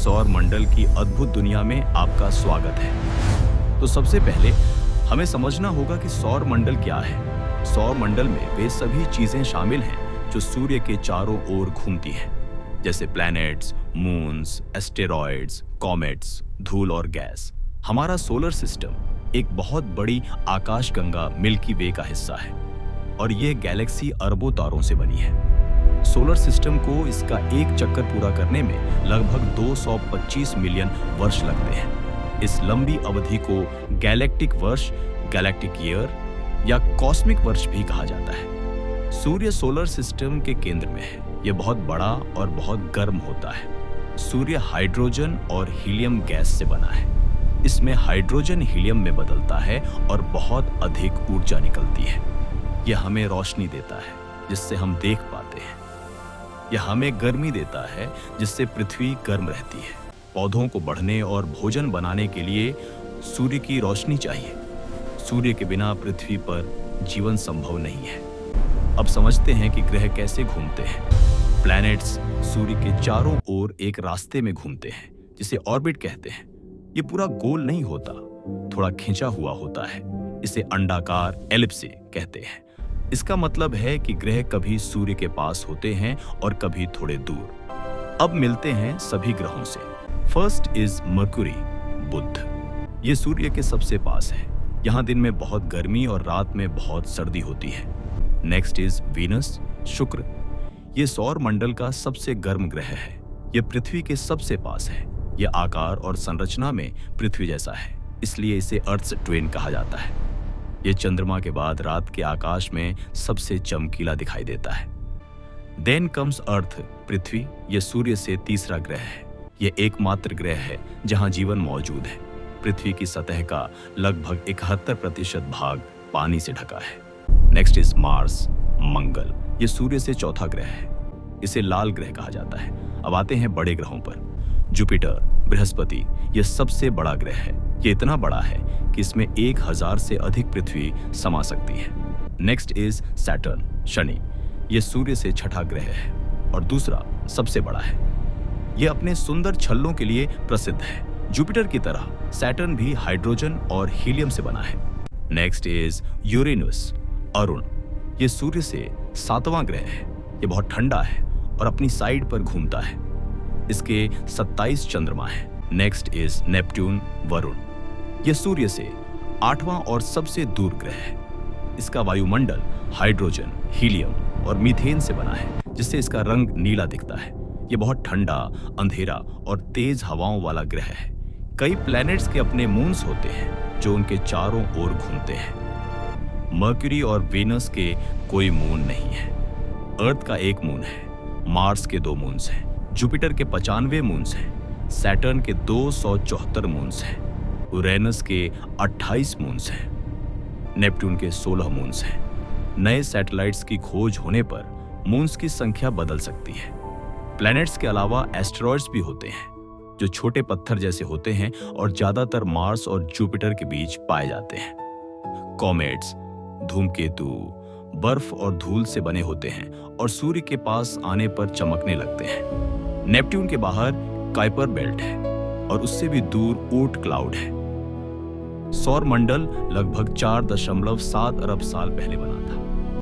सौर मंडल की अद्भुत दुनिया में आपका स्वागत है। तो सबसे पहले हमें समझना होगा कि सौर मंडल क्या है। सौर मंडल में वे सभी चीजें शामिल हैं जो सूर्य के चारों ओर घूमती हैं, जैसे प्लैनेट्स, मून्स, एस्टेरॉयड्स, कॉमेट्स, धूल और गैस। हमारा सोलर सिस्टम एक बहुत बड़ी आकाशगंगा मिल्की वे का हिस्सा है और ये गैलेक्सी अरबों तारों से बनी है। सोलर सिस्टम को इसका एक चक्कर पूरा करने में लगभग 225 मिलियन वर्ष लगते हैं। इस लंबी अवधि को गैलेक्टिक वर्ष, गैलेक्टिक ईयर या कॉस्मिक वर्ष भी कहा जाता है। सूर्य सोलर सिस्टम के केंद्र में है। यह बहुत बड़ा और बहुत गर्म होता है। सूर्य हाइड्रोजन और हीलियम गैस से बना है। इसमें हाइड्रोजन हीलियम में बदलता है और बहुत अधिक ऊर्जा निकलती है। यह हमें रोशनी देता है जिससे हम देख पाते हैं। यह हमें गर्मी देता है जिससे पृथ्वी गर्म रहती है। पौधों को बढ़ने और भोजन बनाने के लिए सूर्य की रोशनी चाहिए। सूर्य के बिना पृथ्वी पर जीवन संभव नहीं है। अब समझते हैं कि ग्रह कैसे घूमते हैं। प्लैनेट्स सूर्य के चारों ओर एक रास्ते में घूमते हैं जिसे ऑर्बिट कहते हैं। ये पूरा गोल नहीं होता, थोड़ा खिंचा हुआ होता है। इसे अंडाकार एलिप्स कहते हैं। इसका मतलब है कि ग्रह कभी सूर्य के पास होते हैं और कभी थोड़े दूर। अब मिलते हैं सभी ग्रहों से। फर्स्ट इज मर्क्यूरी, बुध। ये सूर्य के सबसे पास है। यहाँ दिन में बहुत गर्मी और रात में बहुत सर्दी होती है। नेक्स्ट इज वीनस, शुक्र। ये सौर मंडल का सबसे गर्म ग्रह है। यह पृथ्वी के सबसे पास है। यह आकार और संरचना में पृथ्वी जैसा है, इसलिए इसे अर्थ ट्विन कहा जाता है। यह चंद्रमा के बाद रात के आकाश में सबसे चमकीला दिखाई देता है। देन कम्स अर्थ, पृथ्वी। यह सूर्य से तीसरा ग्रह है। यह एकमात्र ग्रह है जहां जीवन मौजूद है। पृथ्वी की सतह का लगभग 71% भाग पानी से ढका है। नेक्स्ट इज मार्स, मंगल। यह सूर्य से चौथा ग्रह है। इसे लाल ग्रह कहा जाता है। अब आते हैं बड़े ग्रहों पर। जुपिटर, बृहस्पति। यह सबसे बड़ा ग्रह है। यह इतना बड़ा है कि इसमें 1000 से अधिक पृथ्वी समा सकती है। Next is Saturn, Shani. यह सूर्य से छठा ग्रह है और दूसरा सबसे बड़ा है। यह अपने सुंदर छल्लों के लिए प्रसिद्ध है। जुपिटर की तरह सैटर्न भी हाइड्रोजन और हीलियम से बना है। Next is Uranus, Arun. यह सूर्य से 7वां ग्रह है। यह बहुत ठंडा है और अपनी साइड पर घूमता है। इसके 27 चंद्रमा हैं। Next is Neptune, Varun. यह सूर्य से 8वां और सबसे दूर ग्रह है। इसका वायुमंडल हाइड्रोजन, हीलियम और मीथेन से बना है, जिससे इसका रंग नीला दिखता है। यह बहुत ठंडा, अंधेरा और तेज हवाओं वाला ग्रह है। कई प्लैनेट्स के अपने मून्स होते हैं जो उनके चारों ओर घूमते हैं। मर्क्यूरी और वेनस के कोई मून नहीं है। अर्थ का एक मून है। मार्स के 2 मून्स हैं। जुपिटर के 95 मून्स हैं। सैटर्न के 274 मून्स हैं। यूरेनस के 28 मून्स हैं। नेपट्यून के 16 मून्स हैं। नए सैटेलाइट्स की खोज होने पर मून्स की संख्या बदल सकती है। प्लैनेट्स के अलावा एस्टेरॉयड्स भी होते हैं जो छोटे पत्थर जैसे होते हैं और ज्यादातर मार्स और जुपिटर के बीच पाए जाते हैं। कॉमेट्स, धूमकेतु, बर्फ और धूल से बने होते हैं और सूर्य के पास आने पर चमकने लगते हैं। नेपट्यून के बाहर काइपर बेल्ट है और उससे भी दूर ओट क्लाउड है। सौर मंडल लगभग 4.7 अरब साल पहले बना था।